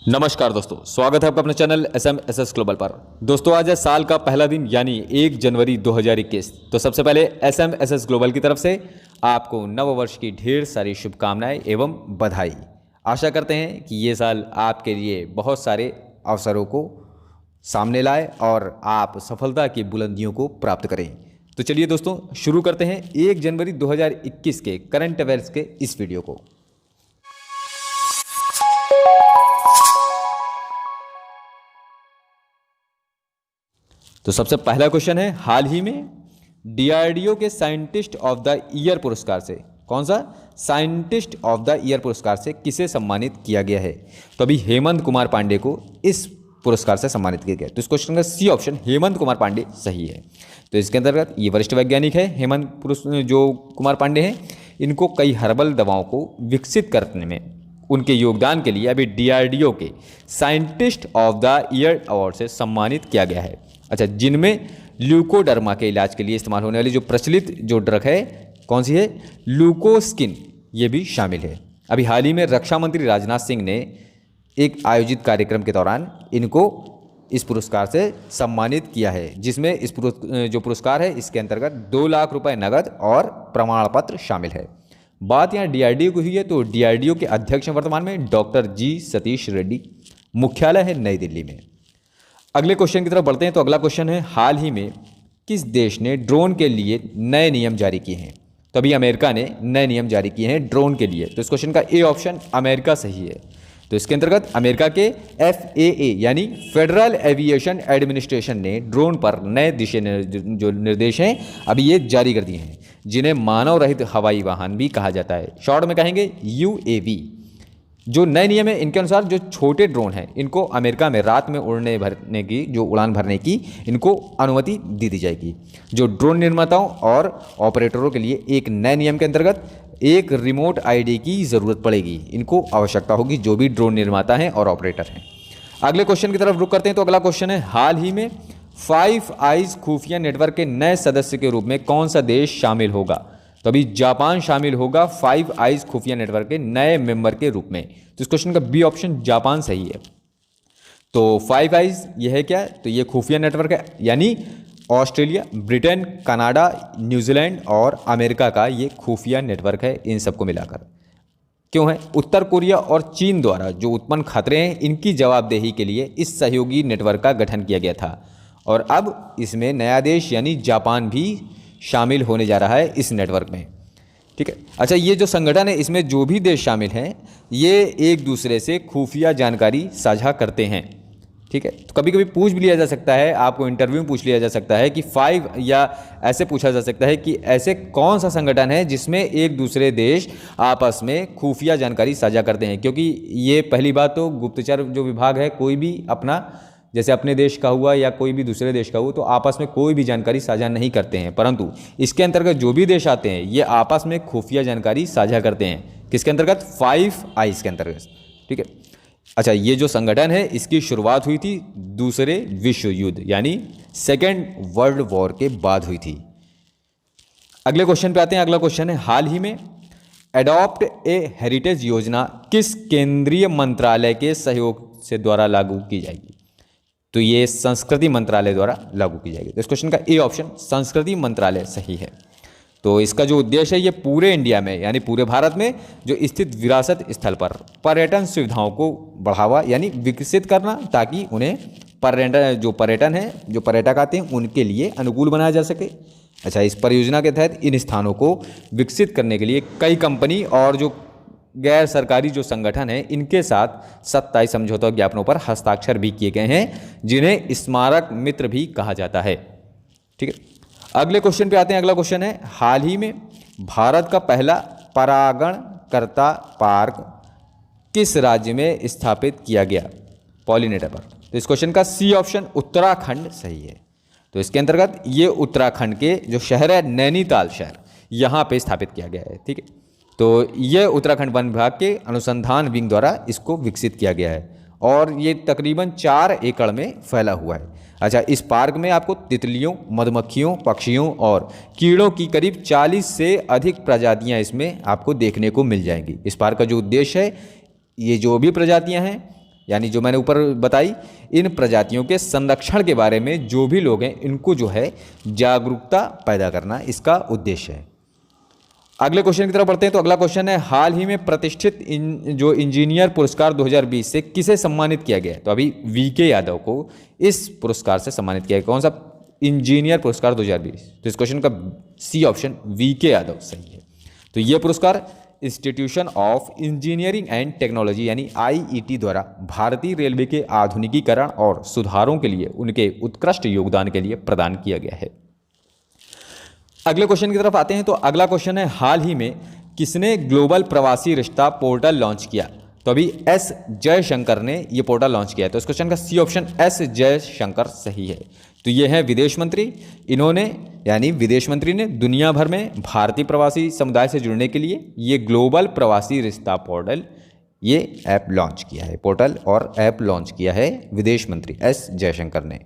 नमस्कार दोस्तों, स्वागत है आपका अपने चैनल SMSS ग्लोबल पर। दोस्तों आज है साल का पहला दिन यानी 1 जनवरी 2021। तो सबसे पहले SMSS ग्लोबल की तरफ से आपको नव वर्ष की ढेर सारी शुभकामनाएं एवं बधाई। आशा करते हैं कि ये साल आपके लिए बहुत सारे अवसरों को सामने लाए और आप सफलता की बुलंदियों को प्राप्त करें। तो चलिए दोस्तों शुरू करते हैं 1 जनवरी 2021 के करंट अफेयर्स के इस वीडियो को। तो सबसे पहला क्वेश्चन है, हाल ही में DRDO के साइंटिस्ट ऑफ द ईयर पुरस्कार से, कौन सा साइंटिस्ट ऑफ द ईयर पुरस्कार से किसे सम्मानित किया गया है? तो अभी हेमंत कुमार पांडे को इस पुरस्कार से सम्मानित किया गया। तो इस क्वेश्चन का सी ऑप्शन हेमंत कुमार पांडे सही है। तो इसके अंतर्गत ये वरिष्ठ वैज्ञानिक है हेमंत जो कुमार पांडे हैं, इनको कई हर्बल दवाओं को विकसित करने में उनके योगदान के लिए अभी DRDO के scientist of the year award से सम्मानित किया गया है। अच्छा, जिनमें ल्यूकोडर्मा के इलाज के लिए इस्तेमाल होने वाली जो प्रचलित जो ड्रग है, कौन सी है? ल्यूकोस्किन, ये भी शामिल है। अभी हाल ही में रक्षा मंत्री राजनाथ सिंह ने एक आयोजित कार्यक्रम के दौरान इनको इस पुरस्कार से सम्मानित किया है, जिसमें इस जो पुरस्कार है इसके अंतर्गत 2 लाख रुपए नगद और प्रमाण पत्र शामिल है। बात यहाँ DRDO की हुई है, तो DRDO के अध्यक्ष वर्तमान में डॉक्टर G सतीश रेड्डी, मुख्यालय है नई दिल्ली में। अगले क्वेश्चन की तरफ बढ़ते हैं। तो अगला क्वेश्चन है, हाल ही में किस देश ने ड्रोन के लिए नए नियम जारी किए हैं? तो अभी अमेरिका ने नए नियम जारी किए हैं ड्रोन के लिए। तो इस क्वेश्चन का ए ऑप्शन अमेरिका सही है। तो इसके अंतर्गत अमेरिका के FAA यानी फेडरल एविएशन एडमिनिस्ट्रेशन ने ड्रोन पर नए जो निर्देश हैं अभी ये जारी कर दिए हैं, जिन्हें मानव रहित हवाई वाहन भी कहा जाता है, शॉर्ट में कहेंगे UAV। जो नए नियम है इनके अनुसार जो छोटे ड्रोन हैं इनको अमेरिका में रात में उड़ान भरने की इनको अनुमति दी जाएगी। जो ड्रोन निर्माताओं और ऑपरेटरों के लिए एक नए नियम के अंतर्गत एक रिमोट ID की ज़रूरत पड़ेगी, इनको आवश्यकता होगी, जो भी ड्रोन निर्माता हैं और ऑपरेटर हैं। अगले क्वेश्चन की तरफ रुख करते हैं। तो अगला क्वेश्चन है, हाल ही में 5 आइज खुफिया नेटवर्क के नए सदस्य के रूप में कौन सा देश शामिल होगा? तो अभी जापान शामिल होगा 5 आइज खुफिया नेटवर्क के नए मेंबर के रूप में। तो इस क्वेश्चन का बी ऑप्शन जापान सही है। तो 5 आइज ये है क्या? तो ये खुफिया नेटवर्क है, यानी ऑस्ट्रेलिया, ब्रिटेन, कनाडा, न्यूजीलैंड और अमेरिका का ये खुफिया नेटवर्क है, इन सबको मिलाकर। क्यों है? उत्तर कोरिया और चीन द्वारा जो उत्पन्न खतरे हैं इनकी जवाबदेही के लिए इस सहयोगी नेटवर्क का गठन किया गया था, और अब इसमें नया देश यानी जापान भी शामिल होने जा रहा है इस नेटवर्क में। ठीक है। अच्छा, ये जो संगठन है इसमें जो भी देश शामिल हैं ये एक दूसरे से खुफिया जानकारी साझा करते हैं। ठीक है। तो कभी कभी पूछ भी लिया जा सकता है, आपको इंटरव्यू में पूछ लिया जा सकता है कि 5, या ऐसे पूछा जा सकता है कि ऐसे कौन सा संगठन है जिसमें एक दूसरे देश आपस में खुफिया जानकारी साझा करते हैं। क्योंकि ये पहली बात तो गुप्तचर जो विभाग है, कोई भी अपना, जैसे अपने देश का हुआ या कोई भी दूसरे देश का हुआ, तो आपस में कोई भी जानकारी साझा नहीं करते हैं, परंतु इसके अंतर्गत जो भी देश आते हैं ये आपस में खुफिया जानकारी साझा करते हैं। किसके अंतर्गत? 5 आइज के अंतर्गत। ठीक है। अच्छा, ये जो संगठन है इसकी शुरुआत हुई थी दूसरे विश्व युद्ध यानी 2nd वर्ल्ड वॉर के बाद हुई थी। अगले क्वेश्चन पे आते हैं। अगला क्वेश्चन है, हाल ही में एडॉप्ट ए हेरिटेज योजना किस केंद्रीय मंत्रालय के सहयोग से द्वारा लागू की जाएगी? तो ये संस्कृति मंत्रालय द्वारा लागू की जाएगी। तो इस क्वेश्चन का ए ऑप्शन संस्कृति मंत्रालय सही है। तो इसका जो उद्देश्य है ये पूरे इंडिया में यानी पूरे भारत में जो स्थित विरासत स्थल पर पर्यटन सुविधाओं को बढ़ावा यानी विकसित करना, ताकि उन्हें जो पर्यटक आते हैं उनके लिए अनुकूल बनाया जा सके। अच्छा, इस परियोजना के तहत इन स्थानों को विकसित करने के लिए कई कंपनी और जो गैर सरकारी जो संगठन है इनके साथ 27 समझौता ज्ञापनों पर हस्ताक्षर भी किए गए हैं, जिन्हें स्मारक मित्र भी कहा जाता है। ठीक है। अगले क्वेश्चन पे आते हैं। अगला क्वेश्चन है, हाल ही में भारत का पहला परागणकर्ता पार्क किस राज्य में स्थापित किया गया? पॉलिनेटर पर। तो इस क्वेश्चन का सी ऑप्शन उत्तराखंड सही है। तो इसके अंतर्गत ये उत्तराखंड के जो शहर है नैनीताल शहर, यहाँ पे स्थापित किया गया है। ठीक है। तो ये उत्तराखंड वन विभाग के अनुसंधान विंग द्वारा इसको विकसित किया गया है, और ये तकरीबन 4 एकड़ में फैला हुआ है। अच्छा, इस पार्क में आपको तितलियों, मधुमक्खियों, पक्षियों और कीड़ों की करीब 40 से अधिक प्रजातियां इसमें आपको देखने को मिल जाएंगी। इस पार्क का जो उद्देश्य है, ये जो भी प्रजातियां हैं यानी जो मैंने ऊपर बताई, इन प्रजातियों के संरक्षण के बारे में जो भी लोग हैं इनको जो है जागरूकता पैदा करना इसका उद्देश्य है। अगले क्वेश्चन की तरफ बढ़ते हैं। तो अगला क्वेश्चन है, हाल ही में प्रतिष्ठित जो इंजीनियर पुरस्कार 2020 से किसे सम्मानित किया गया है? तो अभी वीके यादव को इस पुरस्कार से सम्मानित किया गया। कौन सा? इंजीनियर पुरस्कार 2020। तो इस क्वेश्चन का सी ऑप्शन वीके यादव सही है। तो ये पुरस्कार institution of engineering and technology यानी आईईटी द्वारा भारतीय रेलवे के आधुनिकीकरण और सुधारों के लिए उनके उत्कृष्ट योगदान के लिए प्रदान किया गया है। अगले क्वेश्चन की तरफ आते हैं। तो अगला क्वेश्चन है, हाल ही में किसने ग्लोबल प्रवासी रिश्ता पोर्टल लॉन्च किया? तो अभी एस जयशंकर ने ये पोर्टल लॉन्च किया है। तो इस क्वेश्चन का सी ऑप्शन एस जयशंकर सही है। तो ये है विदेश मंत्री। इन्होंने यानी विदेश मंत्री ने दुनिया भर में भारतीय प्रवासी समुदाय से जुड़ने के लिए ये ग्लोबल प्रवासी रिश्ता पोर्टल ये ऐप लॉन्च किया है। पोर्टल और ऐप लॉन्च किया है विदेश मंत्री एस जयशंकर ने।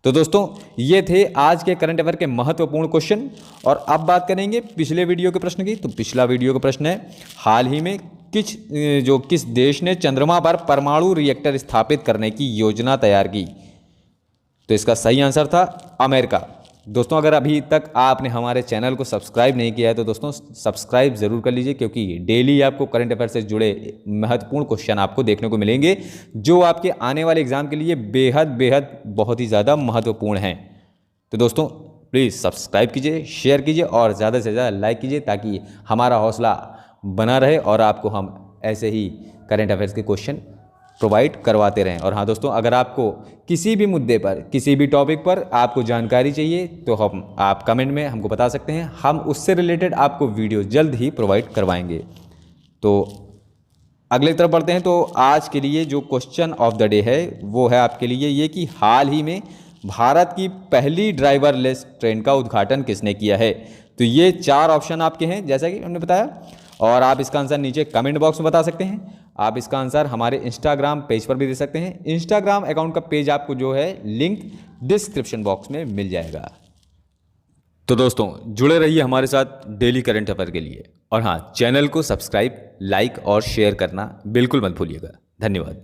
तो दोस्तों ये थे आज के करंट अफेयर के महत्वपूर्ण क्वेश्चन। और अब बात करेंगे पिछले वीडियो के प्रश्न की। तो पिछला वीडियो का प्रश्न है, हाल ही में किस देश ने चंद्रमा पर परमाणु रिएक्टर स्थापित करने की योजना तैयार की? तो इसका सही आंसर था अमेरिका। दोस्तों अगर अभी तक आपने हमारे चैनल को सब्सक्राइब नहीं किया है तो दोस्तों सब्सक्राइब ज़रूर कर लीजिए, क्योंकि डेली आपको करंट अफेयर से जुड़े महत्वपूर्ण क्वेश्चन आपको देखने को मिलेंगे जो आपके आने वाले एग्जाम के लिए बेहद बहुत ही ज़्यादा महत्वपूर्ण हैं। तो दोस्तों प्लीज़ सब्सक्राइब कीजिए, शेयर कीजिए और ज़्यादा से ज़्यादा लाइक कीजिए ताकि हमारा हौसला बना रहे और आपको हम ऐसे ही करंट अफेयर्स के क्वेश्चन प्रोवाइड करवाते रहें। और हाँ दोस्तों, अगर आपको किसी भी मुद्दे पर, किसी भी टॉपिक पर आपको जानकारी चाहिए तो आप कमेंट में हमको बता सकते हैं। हम उससे रिलेटेड आपको वीडियो जल्द ही प्रोवाइड करवाएंगे। तो अगले तरफ बढ़ते हैं। तो आज के लिए जो क्वेश्चन ऑफ द डे है वो है आपके लिए ये कि हाल ही में भारत की पहली ड्राइवरलेस ट्रेन का उद्घाटन किसने किया है? तो ये 4 ऑप्शन आपके हैं जैसा कि हमने बताया, और आप इसका आंसर नीचे कमेंट बॉक्स में बता सकते हैं। आप इसका आंसर हमारे इंस्टाग्राम पेज पर भी दे सकते हैं। इंस्टाग्राम अकाउंट का पेज आपको जो है लिंक डिस्क्रिप्शन बॉक्स में मिल जाएगा। तो दोस्तों जुड़े रहिए हमारे साथ डेली करंट अफेयर के लिए। और हाँ, चैनल को सब्सक्राइब, लाइक और शेयर करना बिल्कुल मत भूलिएगा। धन्यवाद।